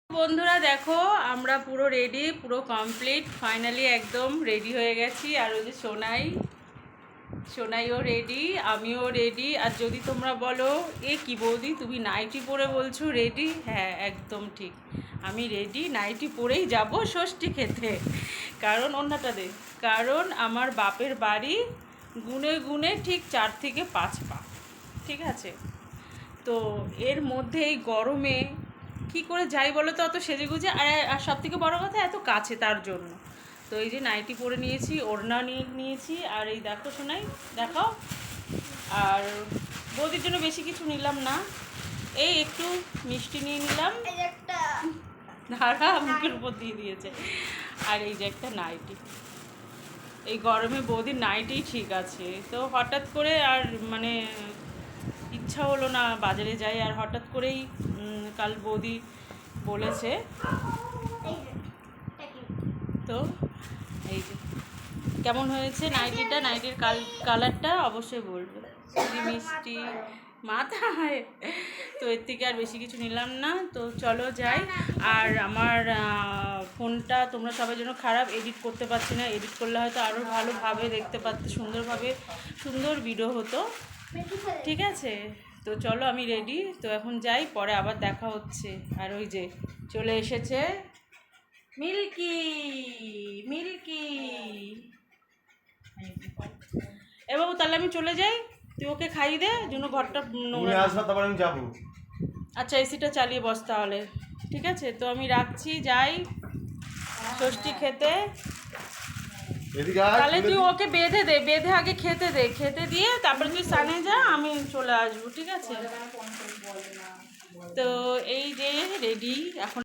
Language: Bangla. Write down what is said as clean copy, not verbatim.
বন্ধুরা দেখো আমরা পুরো রেডি, পুরো কমপ্লিট, ফাইনালি একদম রেডি হয়ে গেছি। আর ওই যে সোনাইও রেডি, আমিও রেডি। আর যদি তোমরা বলো এ কি বৌদি তুমি নাইটি পরে বলছো রেডি, হ্যাঁ একদম ঠিক, আমি রেডি, নাইটি পরেই যাব ষষ্ঠী খেতে। কারণ অন্যটা দে, কারণ আমার বাপের বাড়ি গুনে গুনে ঠিক 4 থেকে 5 পা, ঠিক আছে? তো এর মধ্যে এই গরমে কি করে যাই বলো তো, অত সেজেগুজে। আর সব থেকে বড়ো কথা এত কাছে, তার জন্য তো এই যে নাইটি পরে নিয়েছি, ওড়না নিয়েছি। আর এই দেখো শোনাই, দেখাও। আর বৌদির জন্য বেশি কিছু নিলাম না, এই একটু মিষ্টি নিয়ে নিলাম, ধারা মুখের উপর দিয়ে দিয়েছে। আর এই যে একটা নাইটি, এই গরমে বৌদির নাইটিই ঠিক আছে। তো হঠাৎ করে আর মানে ইচ্ছা হলো না বাজারে যাই, আর হঠাৎ করেই কাল বৌদি বলেছে। তো এই যে কেমন হয়েছে নাইটিটা, নাইটির কালারটা অবশ্যই বলবে। মিষ্টি মাথায়, তো এর থেকে আর বেশি কিছু নিলাম না। তো চলো যাই। আর আমার ফোনটা তোমরা সবাই জন্য খারাপ, এডিট করতে পারছি না। এডিট করলে হয়তো আরও ভালোভাবে দেখতে পারতে, সুন্দরভাবে সুন্দর ভিডিও হতো, ঠিক আছে? তো চলো আমি রেডি, তো এখন যাই, পরে আবার দেখা হচ্ছে। আর ওই যে চলে এসেছে মিল্কি, মিল্কি। এ বাবু তাহলে আমি চলে যাই, তুই ওকে খাইয়ে দে, জন্য ঘরটা নোংরা। তারপর আমি যাবো। আচ্ছা এসিটা চালিয়ে বস তাহলে, ঠিক আছে? তো আমি রাখছি, যাই ষষ্ঠী খেতে। তাহলে তুই ওকে বেঁধে দে, বেঁধে আগে খেতে দে, খেতে দিয়ে তারপরে তুই সানে যা, আমি চলে আসবো, ঠিক আছে? তো এই যে রেডি এখন।